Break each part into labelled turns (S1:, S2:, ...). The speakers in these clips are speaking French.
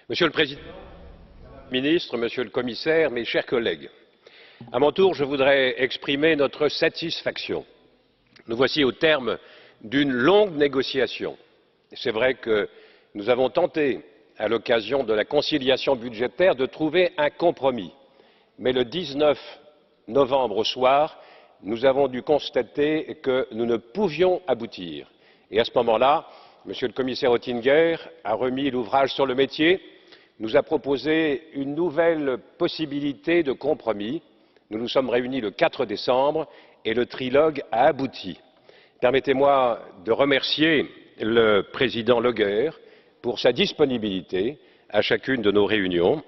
S1: Monsieur le Président, Ministre, Monsieur le Commissaire, mes chers collègues, à mon tour, je voudrais exprimer notre satisfaction. Nous voici au terme d'une longue négociation. C'est vrai que nous avons tenté, à l'occasion de la conciliation budgétaire, de trouver un compromis. Mais le 19 novembre au soir, nous avons dû constater que nous ne pouvions aboutir. Et à ce moment-là, Monsieur le Commissaire Oettinger a remis l'ouvrage sur le métier, nous a proposé une nouvelle possibilité de compromis. Nous nous sommes réunis le 4 décembre et le trilogue a abouti. Permettez-moi de remercier le président Loger pour sa disponibilité à chacune de nos réunions,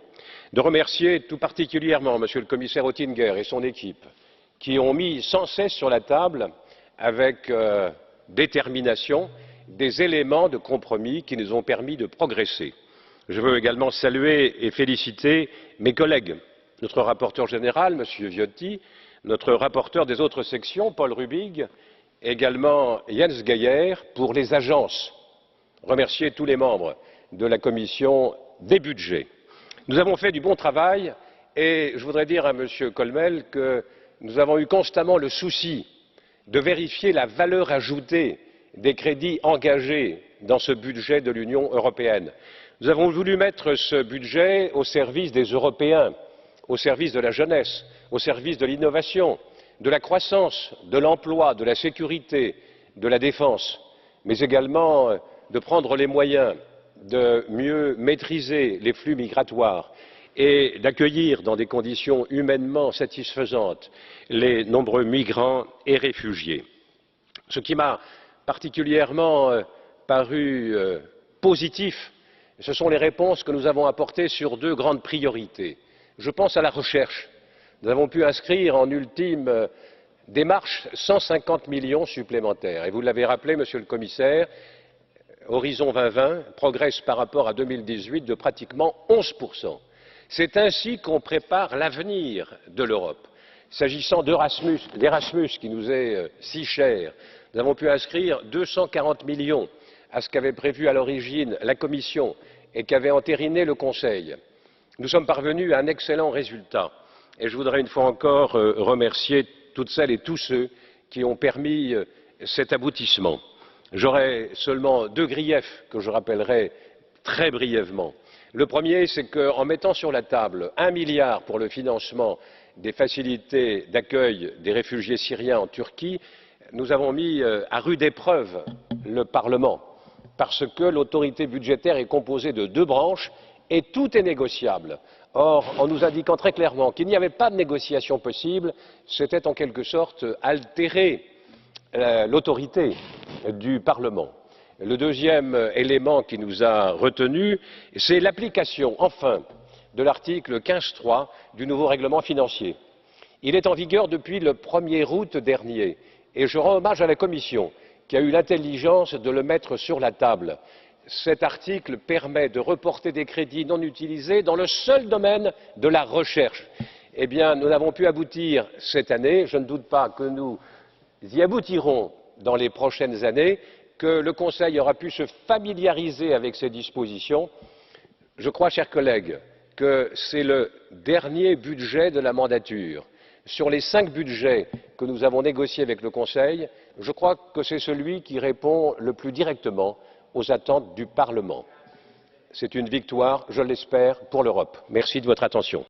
S1: de remercier tout particulièrement Monsieur le Commissaire Oettinger et son équipe qui ont mis sans cesse sur la table, avec détermination, des éléments de compromis qui nous ont permis de progresser. Je veux également saluer et féliciter mes collègues, notre rapporteur général, M. Viotti, notre rapporteur des autres sections, Paul Rübig, également Jens Geier, pour les agences. Remercier tous les membres de la commission des budgets. Nous avons fait du bon travail et je voudrais dire à M. Kölmel que nous avons eu constamment le souci de vérifier la valeur ajoutée des crédits engagés dans ce budget de l'Union européenne. Nous avons voulu mettre ce budget au service des Européens, au service de la jeunesse, au service de l'innovation, de la croissance, de l'emploi, de la sécurité, de la défense, mais également de prendre les moyens de mieux maîtriser les flux migratoires et d'accueillir dans des conditions humainement satisfaisantes les nombreux migrants et réfugiés. Ce qui m'a particulièrement paru positif, ce sont les réponses que nous avons apportées sur deux grandes priorités. Je pense à la recherche. Nous avons pu inscrire en ultime démarche 150 millions supplémentaires. Et vous l'avez rappelé, Monsieur le Commissaire, Horizon 2020 progresse par rapport à 2018 de pratiquement 11%. C'est ainsi qu'on prépare l'avenir de l'Europe. S'agissant d'Erasmus, qui nous est si cher, nous avons pu inscrire 240 millions à ce qu'avait prévu à l'origine la Commission et qu'avait entériné le Conseil. Nous sommes parvenus à un excellent résultat et je voudrais une fois encore remercier toutes celles et tous ceux qui ont permis cet aboutissement. J'aurai seulement deux griefs que je rappellerai très brièvement. Le premier, c'est qu'en mettant sur la table 1 milliard pour le financement des facilités d'accueil des réfugiés syriens en Turquie, nous avons mis à rude épreuve le Parlement, parce que l'autorité budgétaire est composée de deux branches et tout est négociable. Or, en nous indiquant très clairement qu'il n'y avait pas de négociation possible, c'était en quelque sorte altérer l'autorité du Parlement. Le deuxième élément qui nous a retenus, c'est l'application, enfin, de l'article 15.3 du nouveau règlement financier. Il est en vigueur depuis le 1er août dernier et je rends hommage à la Commission qui a eu l'intelligence de le mettre sur la table. Cet article permet de reporter des crédits non utilisés dans le seul domaine de la recherche. Eh bien, nous n'avons pu aboutir cette année, je ne doute pas que nous y aboutirons dans les prochaines années, que le Conseil aura pu se familiariser avec ces dispositions. Je crois, chers collègues, que c'est le dernier budget de la mandature. Sur les 5 budgets que nous avons négociés avec le Conseil, je crois que c'est celui qui répond le plus directement aux attentes du Parlement. C'est une victoire, je l'espère, pour l'Europe. Merci de votre attention.